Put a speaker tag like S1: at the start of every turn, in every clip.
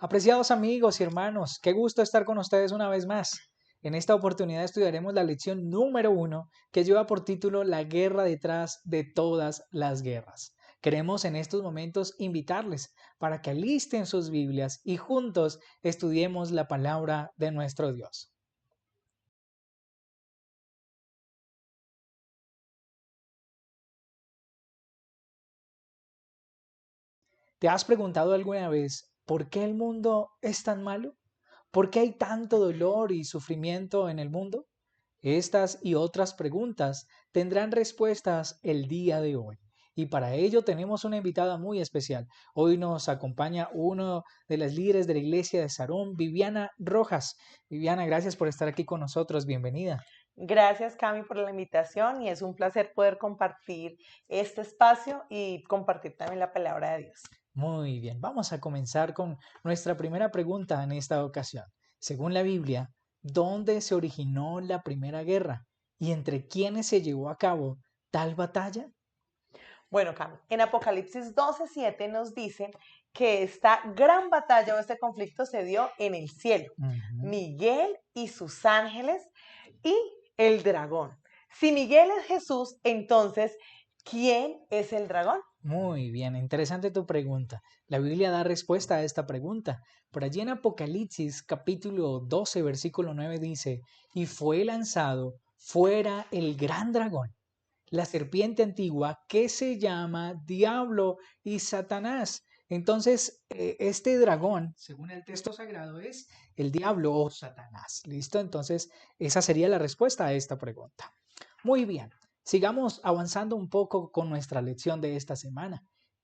S1: Apreciados amigos y hermanos, qué gusto estar con ustedes una vez más. En esta oportunidad estudiaremos la lección número 1 que lleva por título La guerra detrás de todas las guerras. Queremos en estos momentos invitarles para que alisten sus Biblias y juntos estudiemos la palabra de nuestro Dios. ¿Te has preguntado alguna vez por qué el mundo es tan malo? ¿Por qué hay tanto dolor y sufrimiento en el mundo? Estas y otras preguntas tendrán respuestas el día de hoy. Y para ello tenemos una invitada muy especial. Hoy nos acompaña uno de las líderes de la iglesia de Sarón, Viviana Rojas. Viviana, gracias por estar aquí con nosotros. Bienvenida.
S2: Gracias, Cami, por la invitación y es un placer poder compartir este espacio y compartir también la palabra de Dios.
S1: Muy bien, vamos a comenzar con nuestra primera pregunta en esta ocasión. Según la Biblia, ¿dónde se originó la primera guerra y entre quiénes se llevó a cabo tal batalla?
S2: Bueno, Cami, en Apocalipsis 12:7 nos dice que esta gran batalla o este conflicto se dio en el cielo. Miguel y sus ángeles y el dragón. Si Miguel es Jesús, entonces, ¿quién es el dragón?
S1: Muy bien, interesante tu pregunta. La Biblia da respuesta a esta pregunta. Por allí en Apocalipsis capítulo 12, versículo 9 dice, y fue lanzado fuera el gran dragón, la serpiente antigua que se llama Diablo y Satanás. Entonces, este dragón, según el texto sagrado, es el diablo o Satanás. ¿Listo? Entonces, esa sería la respuesta a esta pregunta. Muy bien, sigamos avanzando un poco con nuestra lección de esta semana.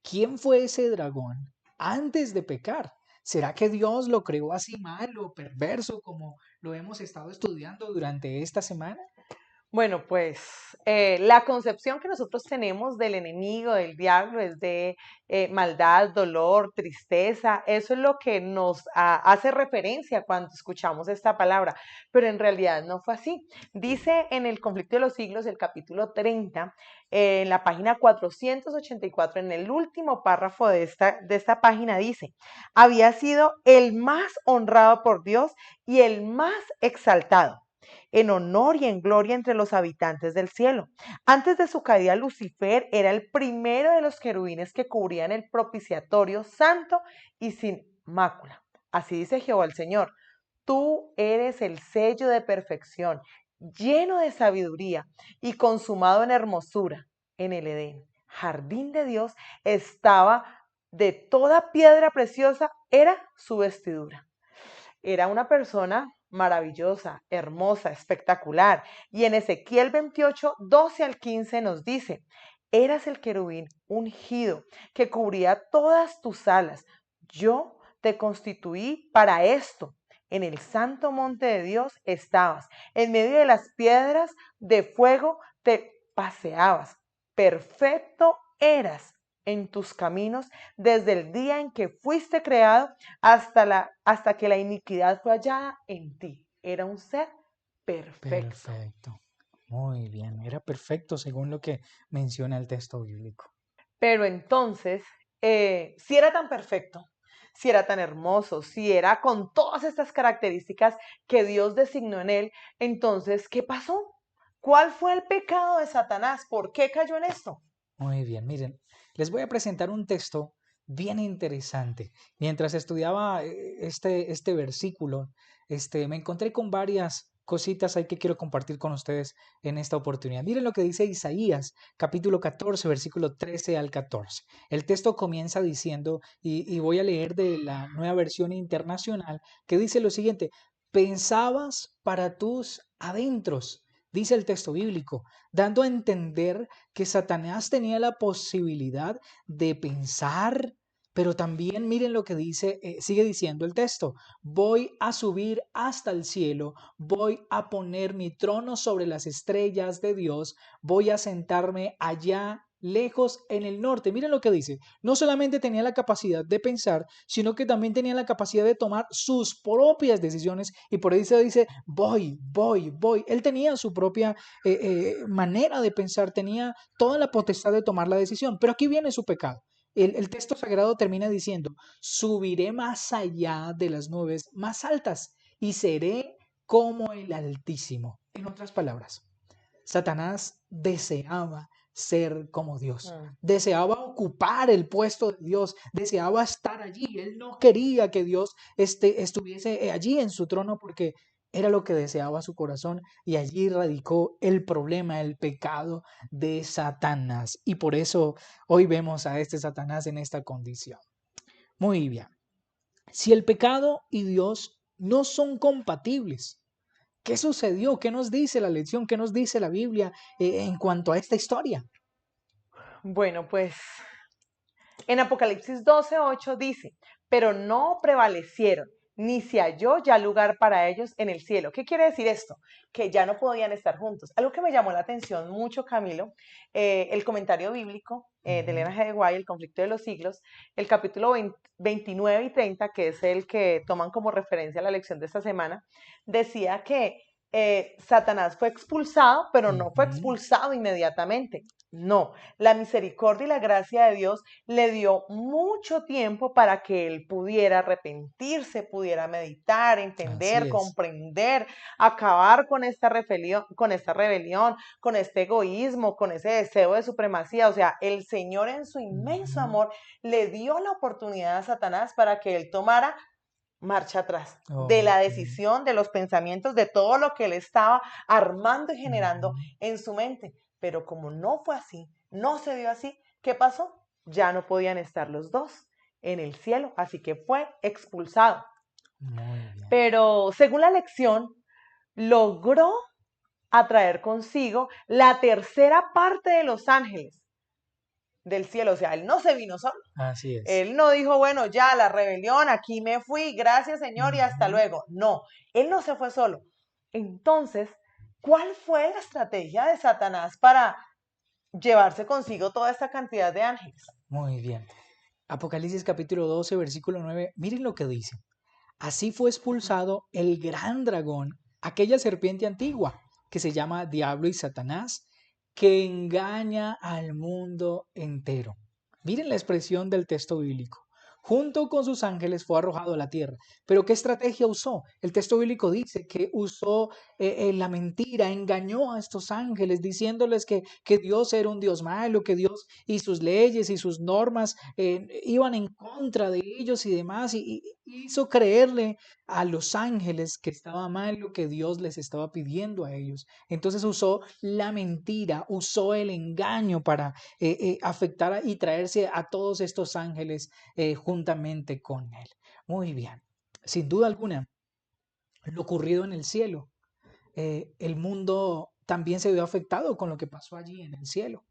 S1: ¿Quién fue ese dragón antes de pecar? ¿Será que Dios lo creó así malo, perverso, como lo hemos estado estudiando durante esta semana?
S2: Bueno, pues la concepción que nosotros tenemos del enemigo, del diablo, es de maldad, dolor, tristeza. Eso es lo que nos hace referencia cuando escuchamos esta palabra, pero en realidad no fue así. Dice en el Conflicto de los Siglos, el capítulo 30, en la página 484, en el último párrafo de esta página, dice, había sido el más honrado por Dios y el más exaltado en honor y en gloria entre los habitantes del cielo. Antes de su caída, Lucifer era el primero de los querubines que cubrían el propiciatorio santo y sin mácula. Así dice Jehová el Señor, tú eres el sello de perfección, lleno de sabiduría y consumado en hermosura en el Edén. Jardín de Dios estaba de toda piedra preciosa, era su vestidura. Era una persona maravillosa, hermosa, espectacular. Y en Ezequiel 28, 12 al 15 nos dice, eras el querubín ungido que cubría todas tus alas. Yo te constituí para esto. En el santo monte de Dios estabas. En medio de las piedras de fuego te paseabas. Perfecto eras en tus caminos desde el día en que fuiste creado hasta que la iniquidad fue hallada en ti. Era un ser perfecto.
S1: Perfecto. Muy bien. Era perfecto según lo que menciona el texto bíblico.
S2: Pero entonces, si era tan perfecto, si era tan hermoso, si era con todas estas características que Dios designó en él, entonces, ¿qué pasó? ¿Cuál fue el pecado de Satanás? ¿Por qué cayó en esto?
S1: Muy bien. Miren, les voy a presentar un texto bien interesante. Mientras estudiaba este versículo, me encontré con varias cositas ahí que quiero compartir con ustedes en esta oportunidad. Miren lo que dice Isaías, capítulo 14, versículo 13 al 14. El texto comienza diciendo, y voy a leer de la Nueva Versión Internacional, que dice lo siguiente, pensabas para tus adentros, dice el texto bíblico, dando a entender que Satanás tenía la posibilidad de pensar, pero también miren lo que dice, sigue diciendo el texto, voy a subir hasta el cielo, voy a poner mi trono sobre las estrellas de Dios, voy a sentarme allá lejos en el norte. Miren lo que dice, no solamente tenía la capacidad de pensar, sino que también tenía la capacidad de tomar sus propias decisiones y por eso dice, voy. Él tenía su propia manera de pensar, tenía toda la potestad de tomar la decisión, pero aquí viene su pecado. el texto sagrado termina diciendo, subiré más allá de las nubes más altas y seré como el Altísimo. En otras palabras, Satanás deseaba ser como Dios,
S2: Mm.
S1: deseaba ocupar el puesto de Dios, deseaba estar allí. Él no quería que Dios estuviese allí en su trono porque era lo que deseaba su corazón y allí radicó el problema, el pecado de Satanás. Y por eso hoy vemos a este Satanás en esta condición. Muy bien. Si el pecado y Dios no son compatibles, ¿qué sucedió? ¿Qué nos dice la lección? ¿Qué nos dice la Biblia en cuanto a esta historia?
S2: Bueno, pues en Apocalipsis 12:8 dice, pero no prevalecieron, ni se halló ya lugar para ellos en el cielo. ¿Qué quiere decir esto? Que ya no podían estar juntos. Algo que me llamó la atención mucho, Camilo, el comentario bíblico de Elena
S1: Ujú.
S2: G. de White, El conflicto de los siglos, el capítulo 29 y 30, que es el que toman como referencia a la lección de esta semana, decía que Satanás fue expulsado, pero no fue
S1: Ujú.
S2: expulsado inmediatamente. No, la misericordia y la gracia de Dios le dio mucho tiempo para que él pudiera arrepentirse, pudiera meditar,
S1: Así
S2: entender,
S1: es.
S2: comprender, acabar con esta rebelión, con este egoísmo, con ese deseo de supremacía. O sea, el Señor en su inmenso
S1: Ujú.
S2: amor le dio la oportunidad a Satanás para que él tomara marcha atrás de la
S1: Ok.
S2: decisión, de los pensamientos, de todo lo que él estaba armando y generando
S1: Ujú.
S2: en su mente. Pero como no fue así, no se dio así, ¿qué pasó? Ya no podían estar los dos en el cielo, así que fue expulsado.
S1: Muy bien.
S2: Pero según la lección, logró atraer consigo la tercera parte de los ángeles del cielo. O sea, él no se vino solo.
S1: Así es.
S2: Él no dijo, bueno, ya la rebelión, aquí me fui, gracias Señor y hasta
S1: Ujú.
S2: luego. No, él no se fue solo. Entonces, ¿cuál fue la estrategia de Satanás para llevarse consigo toda esta cantidad de ángeles?
S1: Muy bien. Apocalipsis capítulo 12, versículo 9. Miren lo que dice. Así fue expulsado el gran dragón, aquella serpiente antigua que se llama Diablo y Satanás, que engaña al mundo entero. Miren la expresión del texto bíblico. Junto con sus ángeles fue arrojado a la tierra. Pero ¿qué estrategia usó? El texto bíblico dice que usó la mentira, engañó a estos ángeles diciéndoles que Dios era un Dios malo, que Dios y sus leyes y sus normas iban en contra de ellos y demás, y hizo creerle a los ángeles que estaba mal lo que Dios les estaba pidiendo a ellos. Entonces usó la mentira, usó el engaño para afectar y traerse a todos estos ángeles juntamente con él. Muy bien, sin duda alguna, lo ocurrido en el cielo, el mundo también se vio afectado con lo que pasó allí en el cielo.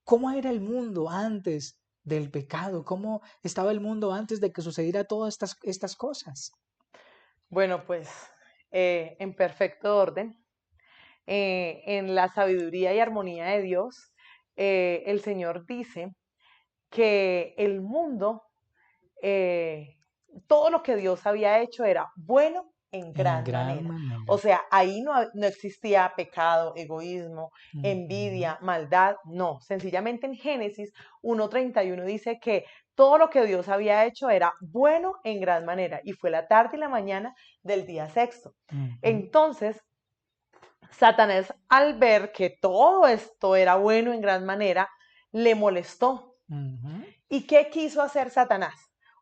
S1: ¿Cómo era el mundo antes del pecado? ¿Cómo estaba el mundo antes de que sucediera todas estas cosas?
S2: Bueno, pues en perfecto orden, en la sabiduría y armonía de Dios, el Señor dice que el mundo, eh, todo lo que Dios había hecho era bueno en
S1: En
S2: gran
S1: gran
S2: manera. O
S1: manera.
S2: sea, ahí no existía pecado, egoísmo,
S1: Ujú.
S2: envidia, maldad, no. Sencillamente en Génesis 1:31 dice que todo lo que Dios había hecho era bueno en gran manera y fue la tarde y la mañana del día sexto.
S1: Ujú.
S2: Entonces, Satanás, al ver que todo esto era bueno en gran manera, le molestó.
S1: Ujú.
S2: ¿Y qué quiso hacer Satanás?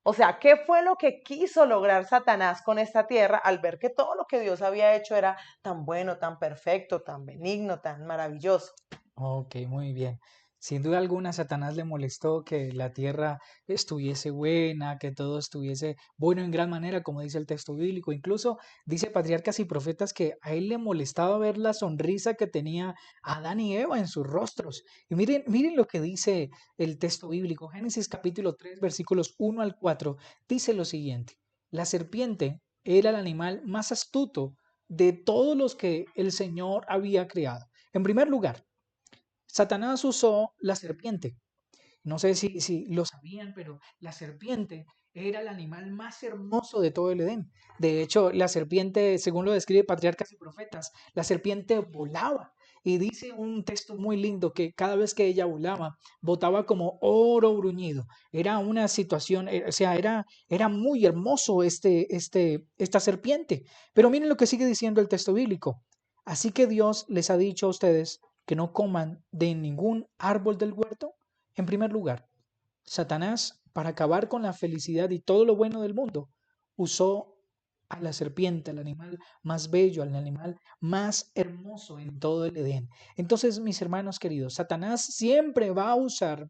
S2: O sea, ¿qué fue lo que quiso lograr Satanás con esta tierra al ver que todo lo que Dios había hecho era tan bueno, tan perfecto, tan benigno, tan maravilloso?
S1: Ok, muy bien. Sin duda alguna, Satanás le molestó que la tierra estuviese buena, que todo estuviese bueno en gran manera, como dice el texto bíblico. Incluso dice Patriarcas y Profetas que a él le molestaba ver la sonrisa que tenía Adán y Eva en sus rostros. Y miren lo que dice el texto bíblico. Génesis capítulo 3, versículos 1 al 4, dice lo siguiente. La serpiente era el animal más astuto de todos los que el Señor había creado. En primer lugar, Satanás usó la serpiente. No sé si lo sabían, pero la serpiente era el animal más hermoso de todo el Edén. De hecho, la serpiente, según lo describe Patriarcas y Profetas, la serpiente volaba. Y dice un texto muy lindo que cada vez que ella volaba, botaba como oro bruñido. Era una situación, o sea, era muy hermoso esta serpiente. Pero miren lo que sigue diciendo el texto bíblico. Así que Dios les ha dicho a ustedes que no coman de ningún árbol del huerto. En primer lugar, Satanás, para acabar con la felicidad y todo lo bueno del mundo, usó a la serpiente, al animal más bello, al animal más hermoso en todo el Edén. Entonces, mis hermanos queridos, Satanás siempre va a usar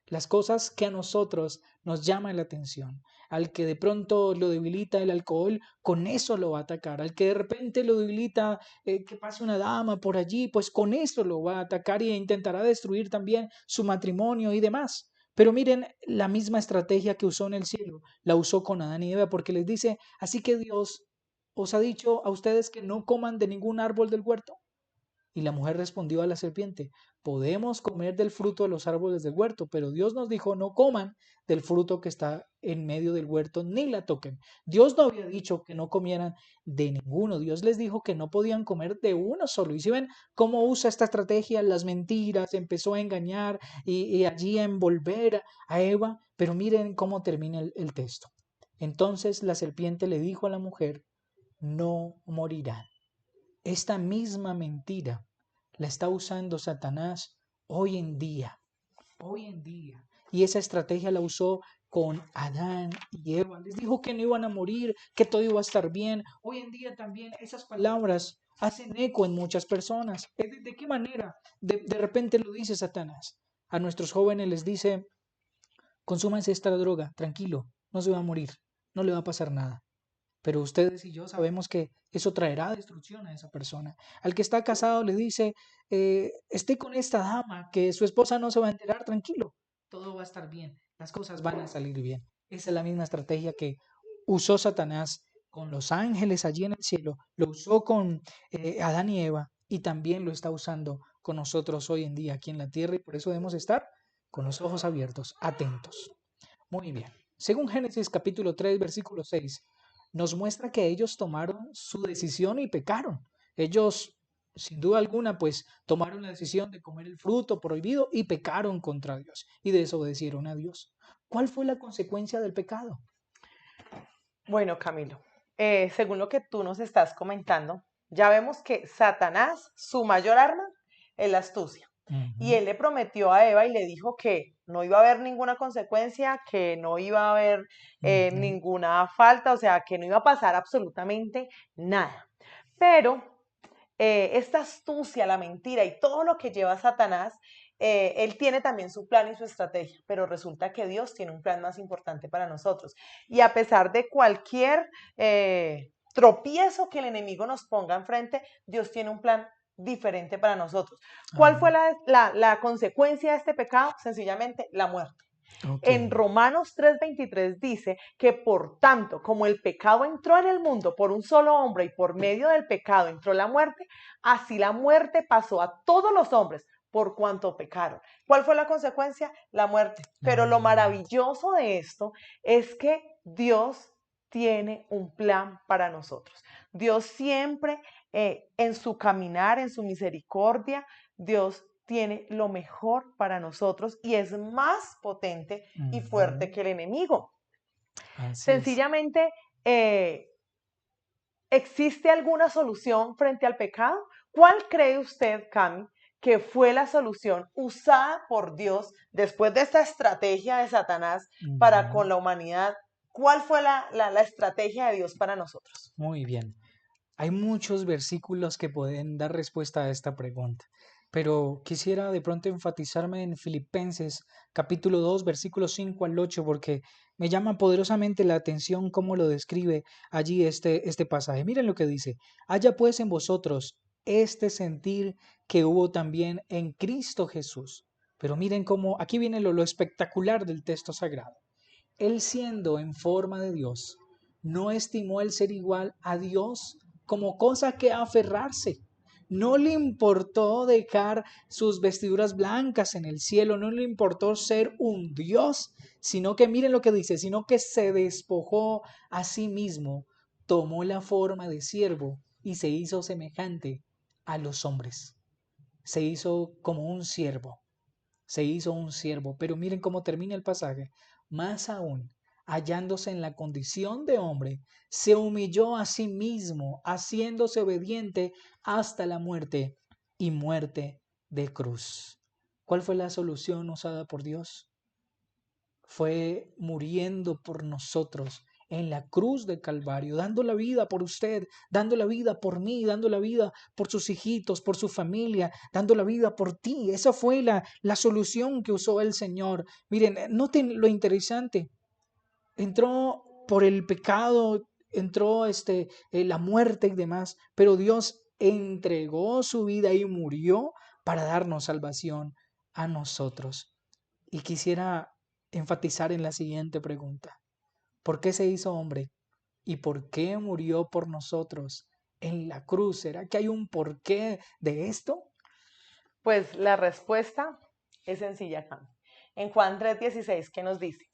S1: las cosas que a nosotros nos llaman la atención. Al que de pronto lo debilita el alcohol, con eso lo va a atacar. Al que de repente lo debilita que pase una dama por allí, pues con eso lo va a atacar y intentará destruir también su matrimonio y demás. Pero miren, la misma estrategia que usó en el cielo, la usó con Adán y Eva, porque les dice, así que Dios os ha dicho a ustedes que no coman de ningún árbol del huerto. Y la mujer respondió a la serpiente, podemos comer del fruto de los árboles del huerto, pero Dios nos dijo, no coman del fruto que está en medio del huerto, ni la toquen. Dios no había dicho que no comieran de ninguno, Dios les dijo que no podían comer de uno solo. Y si ven cómo usa esta estrategia, las mentiras, empezó a engañar y allí a envolver a Eva, pero miren cómo termina el texto. Entonces la serpiente le dijo a la mujer, no morirán. Esta misma mentira la está usando Satanás hoy en día, hoy en día. Y esa estrategia la usó con Adán y Eva. Les dijo que no iban a morir, que todo iba a estar bien. Hoy en día también esas palabras hacen eco en muchas personas. ¿De qué manera? De repente lo dice Satanás. A nuestros jóvenes les dice, consúmanse esta droga, tranquilo, no se va a morir, no le va a pasar nada. Pero ustedes y yo sabemos que eso traerá destrucción a esa persona. Al que está casado le dice, esté con esta dama, que su esposa no se va a enterar, tranquilo, todo va a estar bien, las cosas van a salir bien. Esa es la misma estrategia que usó Satanás con los ángeles allí en el cielo, lo usó con Adán y Eva y también lo está usando con nosotros hoy en día aquí en la tierra y por eso debemos estar con los ojos abiertos, atentos. Muy bien. Según Génesis capítulo 3, versículo 6, nos muestra que ellos tomaron su decisión y pecaron. Ellos, sin duda alguna, pues tomaron la decisión de comer el fruto prohibido y pecaron contra Dios y desobedecieron a Dios. ¿Cuál fue la consecuencia del pecado?
S2: Bueno, Camilo, según lo que tú nos estás comentando, ya vemos que Satanás, su mayor arma es la astucia. Y
S1: Ujú,
S2: él le prometió a Eva y le dijo que no iba a haber ninguna consecuencia, que no iba a haber
S1: ujú.
S2: ninguna falta, o sea, que no iba a pasar absolutamente nada. Pero esta astucia, la mentira y todo lo que lleva Satanás, él tiene también su plan y su estrategia, pero resulta que Dios tiene un plan más importante para nosotros. Y a pesar de cualquier tropiezo que el enemigo nos ponga enfrente, Dios tiene un plan diferente para nosotros. ¿Cuál fue
S1: Amén.
S2: la consecuencia de este pecado? Sencillamente la muerte.
S1: Ok.
S2: En Romanos 3:23 dice que por tanto, como el pecado entró en el mundo por un solo hombre y por medio del pecado entró la muerte, así la muerte pasó a todos los hombres por cuanto pecaron. ¿Cuál fue la consecuencia? La muerte. Pero lo
S1: Amén.
S2: maravilloso de esto es que Dios tiene un plan para nosotros. Dios siempre en su caminar, en su misericordia, Dios tiene lo mejor para nosotros y es más potente y fuerte
S1: Ujú.
S2: que el enemigo.
S1: Así es.
S2: Sencillamente, eh, ¿existe alguna solución frente al pecado? ¿Cuál cree usted, Cami, que fue la solución usada por Dios después de esta estrategia de Satanás para
S1: Ujú.
S2: con la humanidad? ¿Cuál fue la estrategia de Dios para nosotros?
S1: Muy bien. Hay muchos versículos que pueden dar respuesta a esta pregunta, pero quisiera de pronto enfatizarme en Filipenses capítulo 2 versículos 5 al 8 porque me llama poderosamente la atención cómo lo describe allí este pasaje. Miren lo que dice, haya pues en vosotros este sentir que hubo también en Cristo Jesús. Pero miren cómo, aquí viene lo espectacular del texto sagrado. Él siendo en forma de Dios, no estimó el ser igual a Dios como cosa que aferrarse. No le importó dejar sus vestiduras blancas en el cielo, no le importó ser un Dios, sino que miren lo que dice, sino que se despojó a sí mismo, tomó la forma de siervo y se hizo semejante a los hombres. se hizo como un siervo, se hizo un siervo. Pero miren cómo termina el pasaje. Más aún, hallándose en la condición de hombre, se humilló a sí mismo, haciéndose obediente hasta la muerte y muerte de cruz. ¿Cuál fue la solución usada por Dios? Fue muriendo por nosotros en la cruz de Calvario, dando la vida por usted, dando la vida por mí, dando la vida por sus hijitos, por su familia, dando la vida por ti. Esa fue la solución que usó el Señor. Miren, noten lo interesante. Entró por el pecado, entró la muerte y demás, pero Dios entregó su vida y murió para darnos salvación a nosotros. Y quisiera enfatizar en la siguiente pregunta. ¿Por qué se hizo hombre? ¿Y por qué murió por nosotros en la cruz? ¿Será que hay un porqué de esto?
S2: Pues la respuesta es sencilla, Cam. En Juan 3:16, ¿qué nos dice?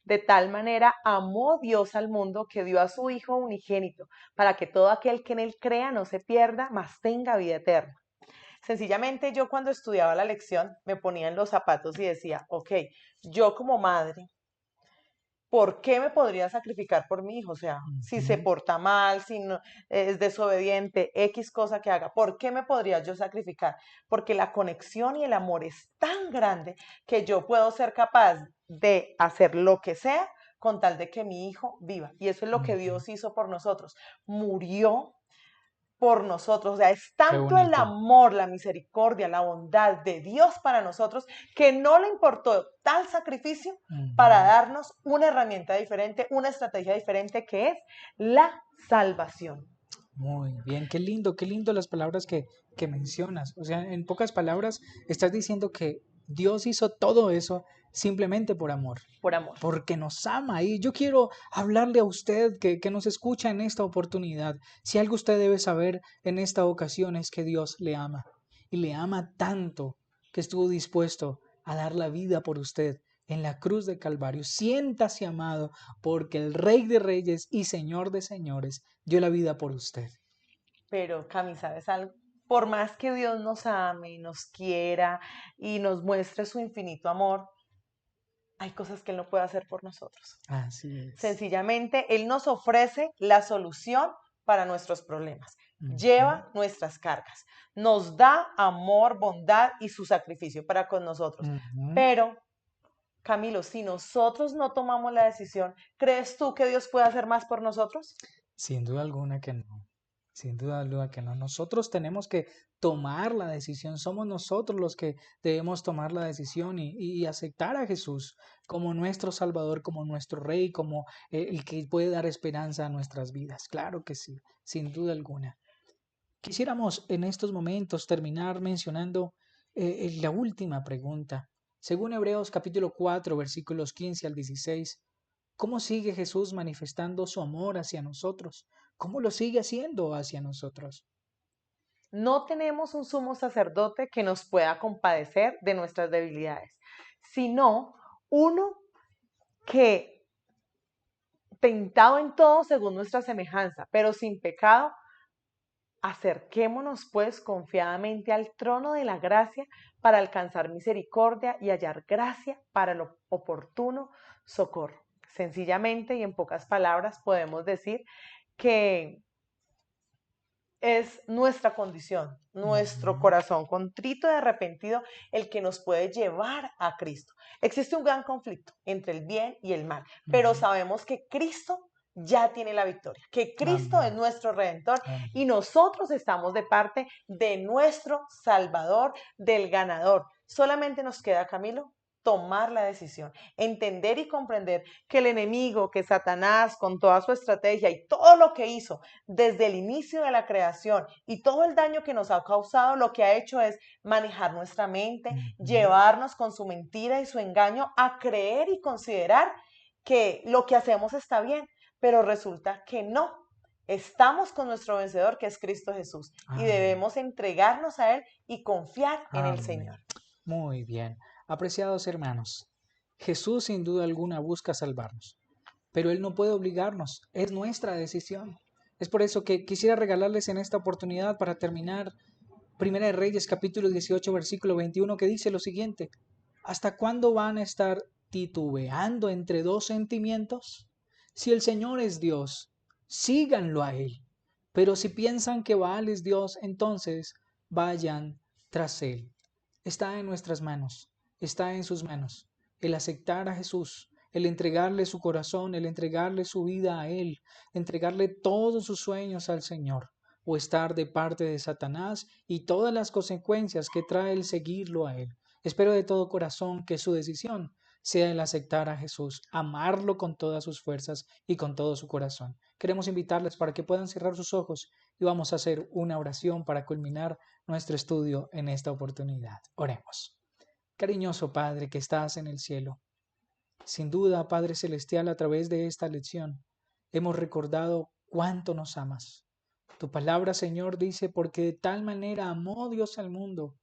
S2: De tal manera amó Dios al mundo que dio a su Hijo unigénito, para que todo aquel que en él crea no se pierda, mas tenga vida eterna. Sencillamente yo cuando estudiaba la lección me ponía en los zapatos y decía, ok, yo como madre, ¿por qué me podría sacrificar por mi hijo? O sea, si se
S1: Ujú.
S2: porta mal, si no, es desobediente, X cosa que haga, ¿por qué me podría yo sacrificar? Porque la conexión y el amor es tan grande que yo puedo ser capaz de hacer lo que sea con tal de que mi hijo viva. Y eso es lo que
S1: Ujú.
S2: Dios hizo por nosotros. Murió por nosotros. O sea, es
S1: Qué
S2: tanto el
S1: bonito.
S2: amor, la misericordia, la bondad de Dios para nosotros que no le importó tal sacrificio para
S1: Ujú.
S2: darnos una herramienta diferente, una estrategia diferente que es la salvación.
S1: Muy bien, qué lindo las palabras que mencionas. O sea, en pocas palabras, estás diciendo que Dios hizo todo eso simplemente por amor,
S2: Por amor.
S1: porque nos ama. Y yo quiero hablarle a usted que nos escucha en esta oportunidad. Si algo usted debe saber en esta ocasión es que Dios le ama. Y le ama tanto que estuvo dispuesto a dar la vida por usted en la cruz de Calvario. Siéntase amado porque el Rey de Reyes y Señor de Señores dio la vida por usted.
S2: Pero, Cami, ¿sabes algo? Por más que Dios nos ame, nos quiera y nos muestre su infinito amor, hay cosas que Él no puede hacer por nosotros.
S1: Así es.
S2: Sencillamente, Él nos ofrece la solución para nuestros problemas.
S1: Ujú,
S2: Lleva nuestras cargas. Nos da amor, bondad y su sacrificio para con nosotros.
S1: ujú.
S2: Pero, Camilo, si nosotros no tomamos la decisión, ¿crees tú que Dios puede hacer más por nosotros?
S1: Sin duda alguna que no. Sin duda alguna que no. Nosotros tenemos que tomar la decisión. Somos nosotros los que debemos tomar la decisión y aceptar a Jesús como nuestro Salvador, como nuestro Rey, como el que puede dar esperanza a nuestras vidas. Claro que sí, sin duda alguna. Quisiéramos en estos momentos terminar mencionando la última pregunta. Según Hebreos capítulo 4 versículos 15 al 16, ¿cómo sigue Jesús manifestando su amor hacia nosotros? ¿Cómo lo sigue haciendo hacia nosotros?
S2: No tenemos un sumo sacerdote que nos pueda compadecer de nuestras debilidades, sino uno que tentado en todo según nuestra semejanza, pero sin pecado. Acerquémonos pues confiadamente al trono de la gracia para alcanzar misericordia y hallar gracia para el oportuno socorro. Sencillamente y en pocas palabras podemos decir que es nuestra condición, nuestro
S1: Ujú,
S2: corazón contrito y arrepentido el que nos puede llevar a Cristo. Existe un gran conflicto entre el bien y el mal, pero
S1: ujú.
S2: sabemos que Cristo ya tiene la victoria, que Cristo es
S1: Amén.
S2: nuestro redentor y
S1: Amén.
S2: nosotros estamos de parte de nuestro Salvador, del ganador. Solamente nos queda, Camilo, tomar la decisión, entender y comprender que el enemigo, que Satanás con toda su estrategia y todo lo que hizo desde el inicio de la creación y todo el daño que nos ha causado, lo que ha hecho es manejar nuestra mente,
S1: Ujú.
S2: llevarnos con su mentira y su engaño a creer y considerar que lo que hacemos está bien, pero resulta que no. Estamos con nuestro vencedor, que es Cristo Jesús, y
S1: Amén.
S2: debemos entregarnos a Él y confiar en el
S1: Amén.
S2: Señor.
S1: Muy bien. Apreciados hermanos, Jesús sin duda alguna busca salvarnos, pero Él no puede obligarnos, es nuestra decisión. Es por eso que quisiera regalarles en esta oportunidad para terminar Primera de Reyes capítulo 18 versículo 21 que dice lo siguiente: ¿hasta cuándo van a estar titubeando entre dos sentimientos? Si el Señor es Dios, síganlo a Él. Pero si piensan que Baal es Dios, entonces vayan tras Él. Está en nuestras manos, está en sus manos. El aceptar a Jesús, el entregarle su corazón, el entregarle su vida a Él, entregarle todos sus sueños al Señor, o estar de parte de Satanás y todas las consecuencias que trae el seguirlo a Él. Espero de todo corazón que su decisión sea el aceptar a Jesús, amarlo con todas sus fuerzas y con todo su corazón. Queremos invitarles para que puedan cerrar sus ojos y vamos a hacer una oración para culminar nuestro estudio en esta oportunidad. Oremos. Cariñoso Padre que estás en el cielo, sin duda, Padre Celestial, a través de esta lección hemos recordado cuánto nos amas. Tu palabra, Señor, dice, porque de tal manera amó Dios al mundo,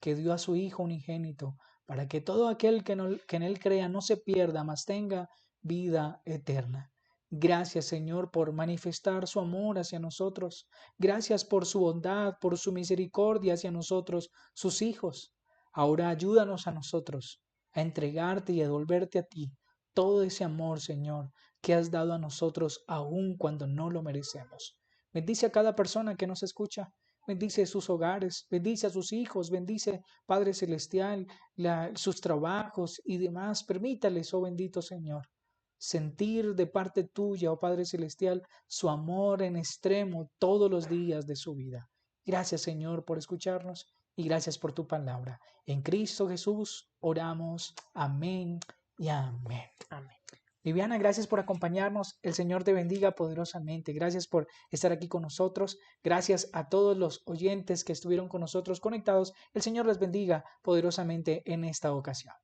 S1: que dio a su Hijo unigénito, para que todo aquel que en Él crea no se pierda, mas tenga vida eterna. Gracias, Señor, por manifestar su amor hacia nosotros. Gracias por su bondad, por su misericordia hacia nosotros, sus hijos. Ahora ayúdanos a nosotros a entregarte y a devolverte a ti todo ese amor, Señor, que has dado a nosotros aun cuando no lo merecemos. Bendice a cada persona que nos escucha. Bendice sus hogares, bendice a sus hijos, bendice, Padre Celestial, sus trabajos y demás. Permítales, oh bendito Señor, sentir de parte tuya, oh Padre Celestial, su amor en extremo todos los días de su vida. Gracias, Señor, por escucharnos y gracias por tu palabra. En Cristo Jesús oramos. Amén y amén.
S2: Amén.
S1: Viviana, gracias por acompañarnos. El Señor te bendiga poderosamente. Gracias por estar aquí con nosotros. Gracias a todos los oyentes que estuvieron con nosotros conectados. El Señor les bendiga poderosamente en esta ocasión.